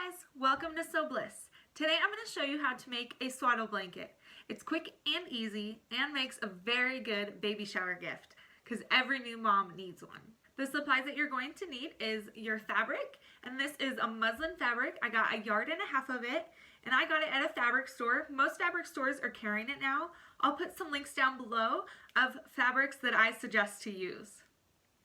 guys, welcome to So Bliss. Today I'm going to show you how to make a swaddle blanket. It's quick and easy and makes a very good baby shower gift because every new mom needs one. The supplies that you're going to need is your fabric, and this is a muslin fabric. I got 1.5 yards of it, and I got it at a fabric store. Most fabric stores are carrying it now. I'll put some links down below of fabrics that I suggest to use.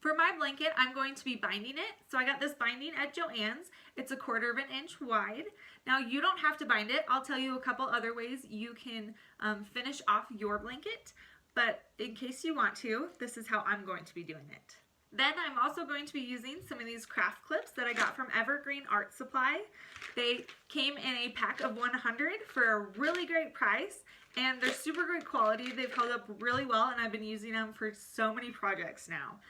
For my blanket, I'm going to be binding it. So I got this binding at Joann's. It's 1/4 inch wide. Now you don't have to bind it. I'll tell you a couple other ways you can finish off your blanket. But in case you want to, this is how I'm going to be doing it. Then I'm also going to be using some of these craft clips that I got from Evergreen Art Supply. They came in a pack of 100 for a really great price, and they're super great quality. They've held up really well, and I've been using them for so many projects now.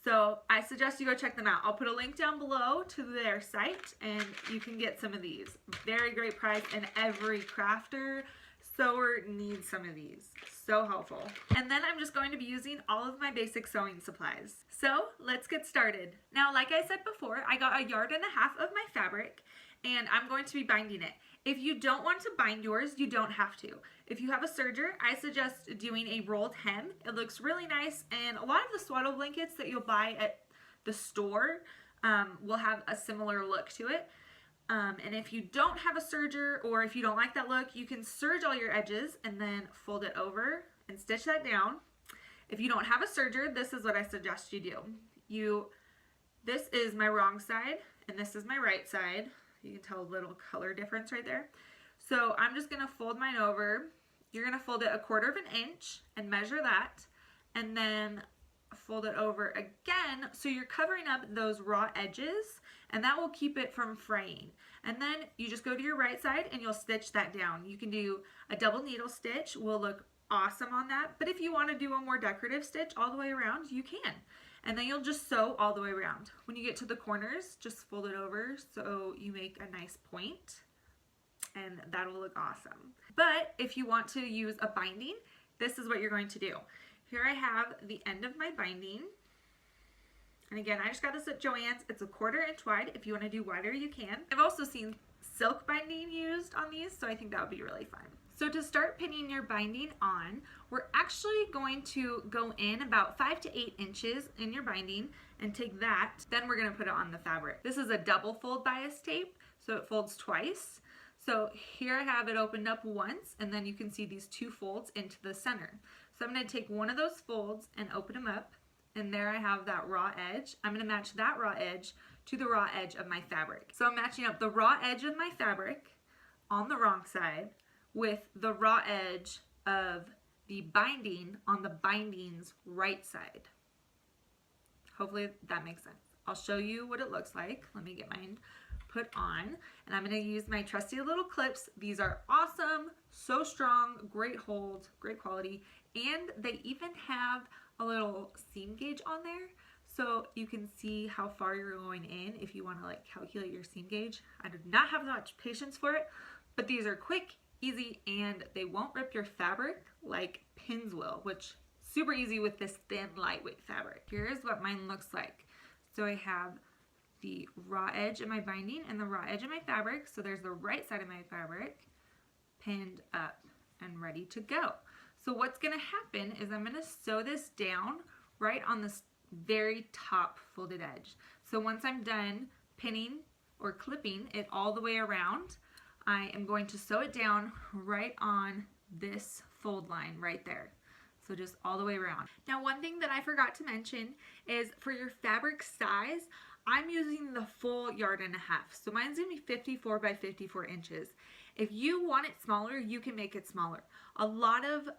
So I suggest you go check them out. I'll put a link down below to their site, and you can get some of these. Very great price, and every crafter, sewer needs some of these. So helpful. And then I'm just going to be using all of my basic sewing supplies. So let's get started. Now, like I said before, I got 1.5 yards of my fabric, and I'm going to be binding it. If you don't want to bind yours, you don't have to. If you have a serger, I suggest doing a rolled hem. It looks really nice, and a lot of the swaddle blankets that you'll buy at the store will have a similar look to it. And if you don't have a serger, or if you don't like that look, you can serge all your edges and then fold it over and stitch that down. If you don't have a serger, this is what I suggest you do. This is my wrong side, and this is my right side. You can tell a little color difference right there. So I'm just going to fold mine over. You're going to fold it 1/4 inch and measure that, and then fold it over again so you're covering up those raw edges, and that will keep it from fraying. And then you just go to your right side and you'll stitch that down. You can do a double needle stitch, will look awesome on that, but if you want to do a more decorative stitch all the way around, you can. And then you'll just sew all the way around. When you get to the corners, just fold it over so you make a nice point, and that'll look awesome. But if you want to use a binding, this is what you're going to do. Here I have the end of my binding. And again, I just got this at Joann's. It's 1/4 inch wide. If you want to do wider, you can. I've also seen silk binding used on these, so I think that would be really fun. So to start pinning your binding on, we're actually going to go in about 5 to 8 inches in your binding and take that. Then we're going to put it on the fabric. This is a double fold bias tape, so it folds twice. So here I have it opened up once, and then you can see these 2 folds into the center. So I'm going to take one of those folds and open them up, and there I have that raw edge. I'm going to match that raw edge to the raw edge of my fabric. So I'm matching up the raw edge of my fabric on the wrong side with the raw edge of the binding on the binding's right side. Hopefully that makes sense. I'll show you what it looks like. Let me get mine put on, and I'm going to use my trusty little clips. These are awesome, so strong, great hold, great quality, and they even have a little seam gauge on there, so you can see how far you're going in if you want to like calculate your seam gauge. I do not have much patience for it, but these are quick, easy, and they won't rip your fabric like pins will, which super easy with this thin, lightweight fabric. Here's what mine looks like. So I have the raw edge of my binding and the raw edge of my fabric. So there's the right side of my fabric pinned up and ready to go. So what's going to happen is I'm going to sew this down right on this very top folded edge. So once I'm done pinning or clipping it all the way around, I am going to sew it down right on this fold line right there. So just all the way around. Now, one thing that I forgot to mention is for your fabric size, I'm using the full 1.5 yards. So mine's gonna be 54 by 54 inches. If you want it smaller, you can make it smaller. A lot of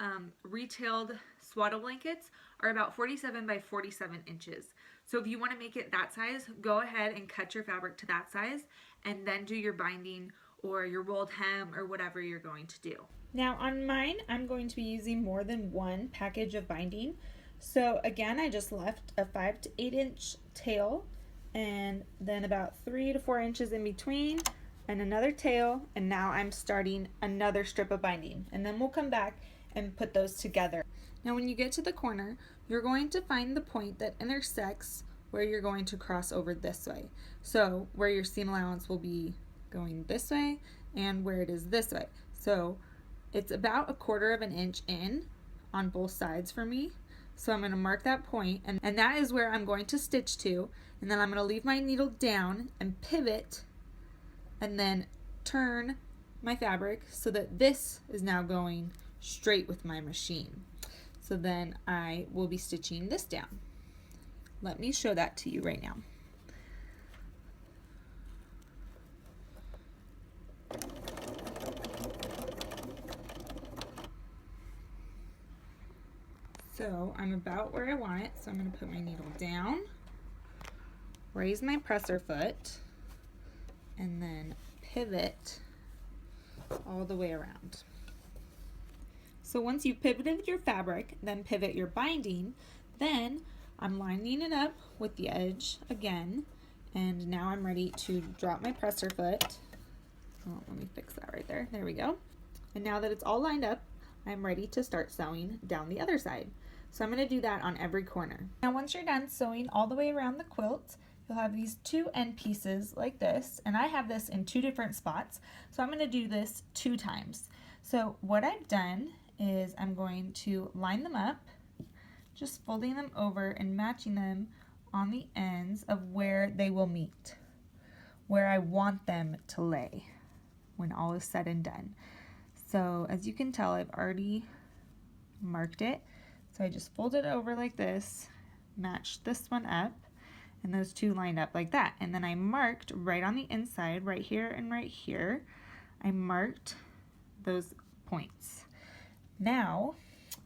retailed swaddle blankets are about 47 by 47 inches. So if you want to make it that size, go ahead and cut your fabric to that size and then do your binding or your rolled hem or whatever you're going to do. Now on mine, I'm going to be using more than one package of binding. So again, I just left a 5 to 8 inch tail and then about 3 to 4 inches in between and another tail, and now I'm starting another strip of binding, and then we'll come back and put those together. Now when you get to the corner, you're going to find the point that intersects where you're going to cross over this way. So where your seam allowance will be going this way and where it is this way. So it's about 1/4 of an inch in on both sides for me. So I'm going to mark that point, and that is where I'm going to stitch to, and then I'm going to leave my needle down and pivot and then turn my fabric so that this is now going straight with my machine. So then I will be stitching this down. Let me show that to you right now. So I'm about where I want it, so I'm going to put my needle down, raise my presser foot, and then pivot all the way around. So once you've pivoted your fabric, then pivot your binding, then I'm lining it up with the edge again, and now I'm ready to drop my presser foot. Oh, let me fix that right there. There we go. And now that it's all lined up, I'm ready to start sewing down the other side. So I'm going to do that on every corner. Now once you're done sewing all the way around the quilt, you'll have these 2 end pieces like this, and I have this in 2 different spots, so I'm going to do this 2 times. So what I've done is I'm going to line them up, just folding them over and matching them on the ends of where they will meet, where I want them to lay when all is said and done. So as you can tell, I've already marked it. So I just fold it over like this, match this one up, and those 2 lined up like that. And then I marked right on the inside, right here and right here, I marked those points. Now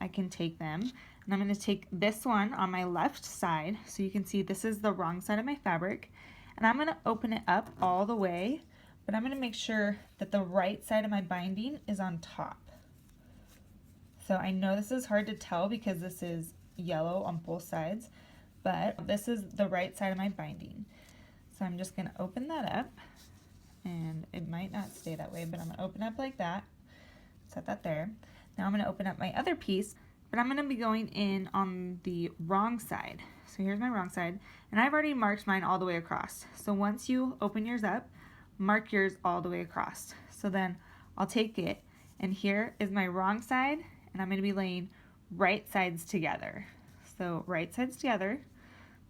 I can take them, and I'm going to take this one on my left side, so you can see this is the wrong side of my fabric, and I'm going to open it up all the way, but I'm going to make sure that the right side of my binding is on top. So I know this is hard to tell because this is yellow on both sides, but this is the right side of my binding. So I'm just going to open that up, and it might not stay that way, but I'm going to open up like that, set that there. Now I'm going to open up my other piece, but I'm going to be going in on the wrong side. So here's my wrong side, and I've already marked mine all the way across. So once you open yours up, mark yours all the way across. So then I'll take it, and here is my wrong side, and I'm going to be laying right sides together. So right sides together,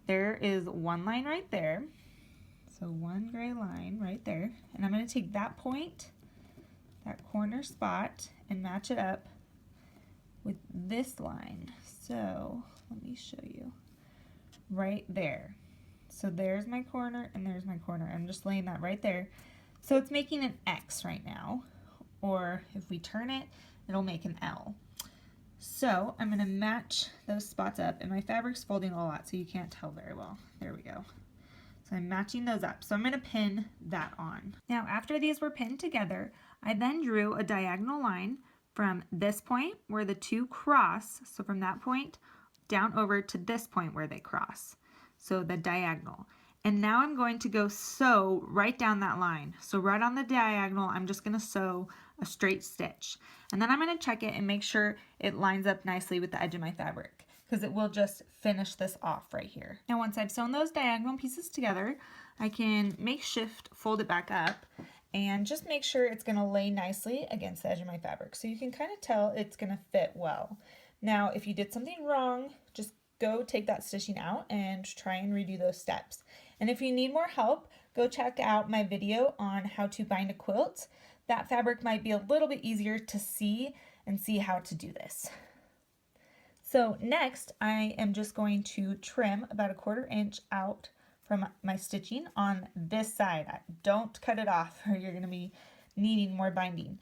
there is one line right there. So one gray line right there, and I'm going to take that point, that corner spot, and match it up with this line. So let me show you right there. So there's my corner and there's my corner. I'm just laying that right there. So it's making an X right now, or if we turn it, it'll make an L. So I'm going to match those spots up, and my fabric's folding a lot so you can't tell very well. There we go. So I'm matching those up. So I'm going to pin that on. Now after these were pinned together, I then drew a diagonal line from this point where the 2 cross, so from that point down over to this point where they cross. So the diagonal. And now I'm going to go sew right down that line. So right on the diagonal, I'm just going to sew a straight stitch. And then I'm going to check it and make sure it lines up nicely with the edge of my fabric, because it will just finish this off right here. Now once I've sewn those diagonal pieces together, I can makeshift fold it back up and just make sure it's going to lay nicely against the edge of my fabric, so you can kind of tell it's going to fit well. Now if you did something wrong, just go take that stitching out and try and redo those steps. And if you need more help, go check out my video on how to bind a quilt. That fabric might be a little bit easier to see and see how to do this. So next, I am just going to trim about 1/4 inch out from my stitching on this side. Don't cut it off or you're going to be needing more binding.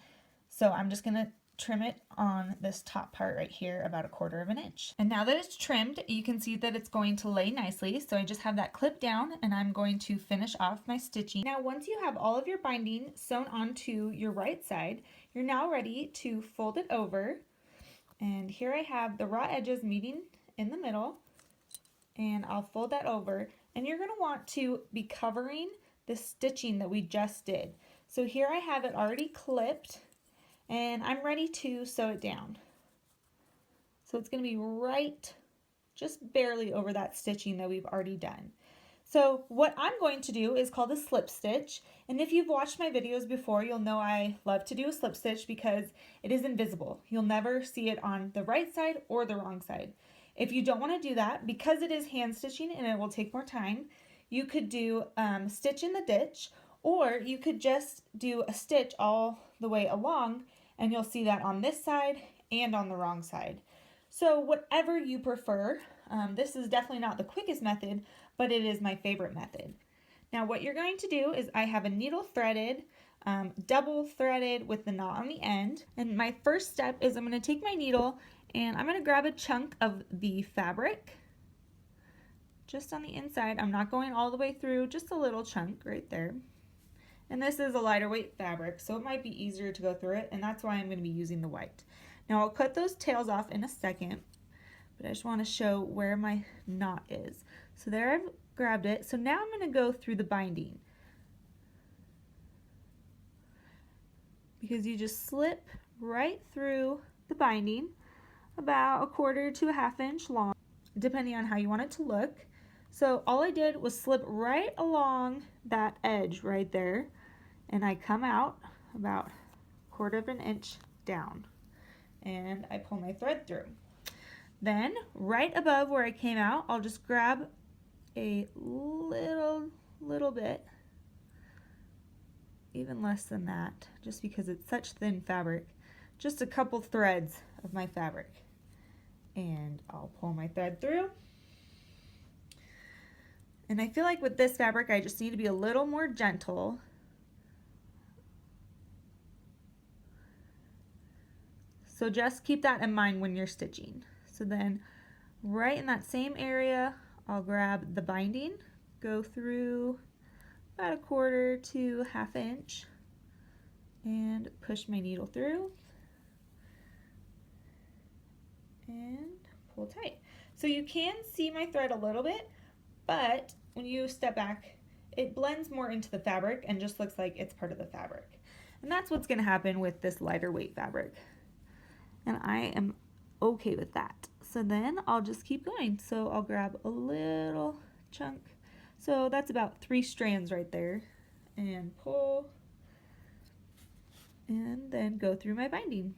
So I'm just going to trim it on this top part right here about 1/4 inch. And now that it's trimmed, you can see that it's going to lay nicely. So I just have that clip down, and I'm going to finish off my stitching. Now once you have all of your binding sewn onto your right side, you're now ready to fold it over. And here I have the raw edges meeting in the middle, and I'll fold that over, and you're going to want to be covering the stitching that we just did. So here I have it already clipped, and I'm ready to sew it down. So it's going to be right just barely over that stitching that we've already done. So what I'm going to do is called a slip stitch, and if you've watched my videos before, you'll know I love to do a slip stitch because it is invisible. You'll never see it on the right side or the wrong side. If you don't want to do that, because it is hand stitching and it will take more time, you could do stitch in the ditch, or you could just do a stitch all the way along, and you'll see that on this side and on the wrong side. So whatever you prefer, this is definitely not the quickest method, but it is my favorite method. Now what you're going to do is I have a needle threaded, double threaded with the knot on the end. And my first step is I'm going to take my needle and I'm going to grab a chunk of the fabric just on the inside. I'm not going all the way through, just a little chunk right there. And this is a lighter weight fabric, so it might be easier to go through it, and that's why I'm going to be using the white. Now I'll cut those tails off in a second, but I just want to show where my knot is. So there I've grabbed it. So now I'm going to go through the binding. Because you just slip right through the binding, about a quarter to a half inch long, depending on how you want it to look. So all I did was slip right along that edge right there, and I come out about a quarter of an inch down, and I pull my thread through. Then right above where I came out, I'll just grab a little bit, even less than that, just because it's such thin fabric, just a couple threads of my fabric, and I'll pull my thread through. And I feel like with this fabric I just need to be a little more gentle. So just keep that in mind when you're stitching. So then right in that same area, I'll grab the binding, go through about a quarter to half inch, and push my needle through and pull tight. So you can see my thread a little bit, but when you step back, it blends more into the fabric and just looks like it's part of the fabric. And that's what's going to happen with this lighter weight fabric. And I am okay with that. So then I'll just keep going. So I'll grab a little chunk. So that's about 3 strands right there, and pull, and then go through my binding.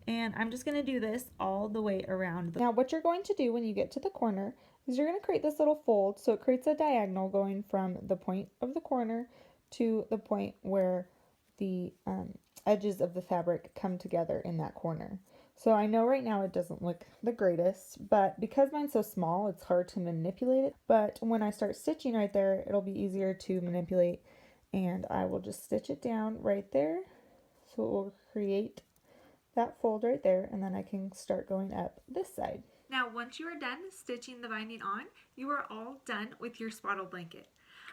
And I'm just going to do this all the way around. Now what you're going to do when you get to the corner is you're going to create this little fold, so it creates a diagonal going from the point of the corner to the point where the edges of the fabric come together in that corner. So I know right now it doesn't look the greatest, but because mine's so small, it's hard to manipulate it. But when I start stitching right there, it'll be easier to manipulate, and I will just stitch it down right there. So it will create that fold right there, and then I can start going up this side. Now once you are done stitching the binding on, you are all done with your swaddle blanket.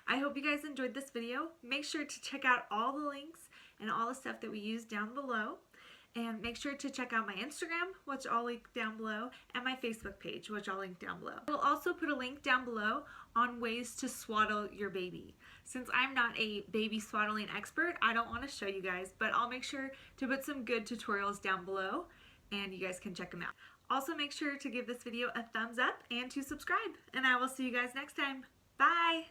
I hope you guys enjoyed this video. Make sure to check out all the links and all the stuff that we use down below. And make sure to check out my Instagram, which I'll link down below, and my Facebook page, which I'll link down below. I will also put a link down below on ways to swaddle your baby. Since I'm not a baby swaddling expert, I don't want to show you guys, but I'll make sure to put some good tutorials down below, and you guys can check them out. Also make sure to give this video a thumbs up and to subscribe, and I will see you guys next time. Bye!